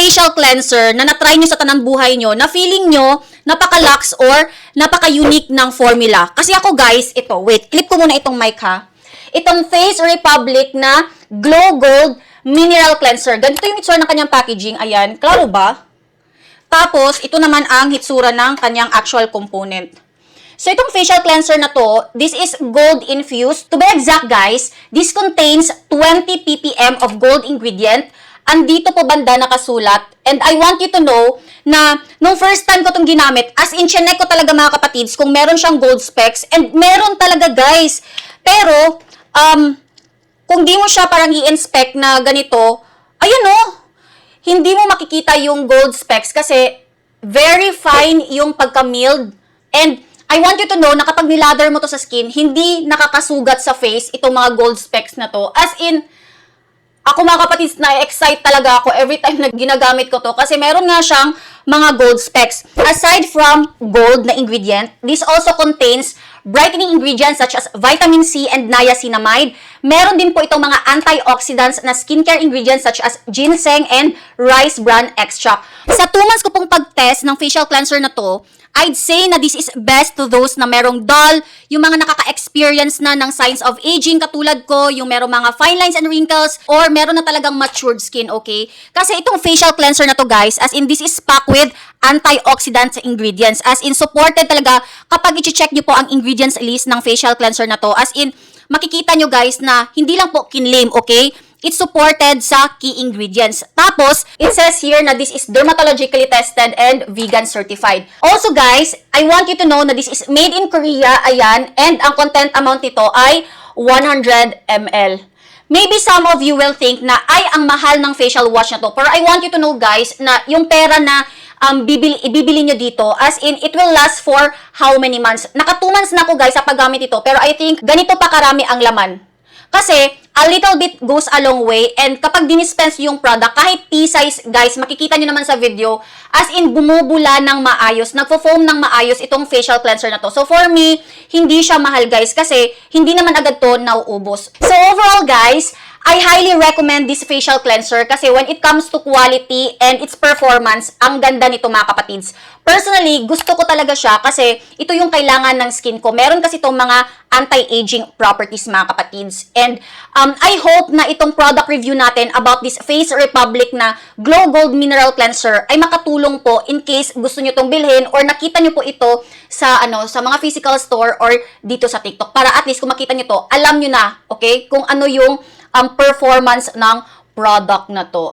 facial cleanser na na-try nyo sa tanang buhay nyo na feeling nyo napaka-lux or napaka-unique ng formula? Kasi ako guys, ito, wait, clip ko muna itong mic ha. Itong Face Republic na Glow Gold Mineral Cleanser. Ganito yung itsura ng kanyang packaging. Ayan, klaro ba? Tapos, ito naman ang hitsura ng kanyang actual component. So, itong facial cleanser na to, this is gold infused. To be exact, guys, this contains 20 ppm of gold ingredient. Andito po banda nakasulat. And I want you to know na nung first time ko itong ginamit, as in, chinek ko talaga mga kapatids kung meron siyang gold specks. And meron talaga, guys. Pero, kung di mo siya parang i-inspect na ganito, ayun o, hindi mo makikita yung gold specks kasi very fine yung pagka-milled. And I want you to know na kapag nilather mo to sa skin, hindi nakakasugat sa face itong mga gold specks na to. As in, ako mga kapatid, na-excite talaga ako every time na ginagamit ko to kasi meron nga siyang mga gold specks. Aside from gold na ingredient, this also contains brightening ingredients such as vitamin C and niacinamide. Meron din po itong mga antioxidants na skincare ingredients such as ginseng and rice bran extract. Sa 2 months ko pong pag-test ng facial cleanser na to, I'd say na this is best to those na merong dull, yung mga nakaka-experience na ng signs of aging katulad ko, yung merong mga fine lines and wrinkles, or meron na talagang matured skin, okay? Kasi itong facial cleanser na to guys, as in this is packed with antioxidant ingredients. As in supported talaga kapag i-check nyo po ang ingredients list ng facial cleanser na to. As in, makikita nyo guys na hindi lang po kinlame, okay? It's supported sa key ingredients. Tapos, it says here na this is dermatologically tested and vegan certified. Also guys, I want you to know na this is made in Korea, ayan, and ang content amount nito ay 100 ml. Maybe some of you will think na ay ang mahal ng facial wash na to. Pero I want you to know guys na yung pera na ibibili nyo dito, as in, it will last for how many months? Naka 2 months na ako guys sa paggamit ito, pero I think ganito pa karami ang laman. Kasi, a little bit goes a long way, and kapag dinispense yung product, kahit pea-size, guys, makikita nyo naman sa video, as in, bumubula ng maayos, nagfo-foam ng maayos itong facial cleanser na to. So, for me, hindi siya mahal, guys, kasi hindi naman agad to nauubos. So, overall, guys, I highly recommend this facial cleanser kasi when it comes to quality and its performance, ang ganda nito mga kapatids. Personally, gusto ko talaga siya kasi ito yung kailangan ng skin ko. Meron kasi itong mga anti-aging properties mga kapatids. And I hope na itong product review natin about this Face Republic na Glow Gold Mineral Cleanser ay makatulong po in case gusto nyo itong bilhin or nakita nyo po ito sa sa mga physical store or dito sa TikTok. Para at least kung makita nyo to, alam nyo na, okay, kung ano yung performance ng product na to.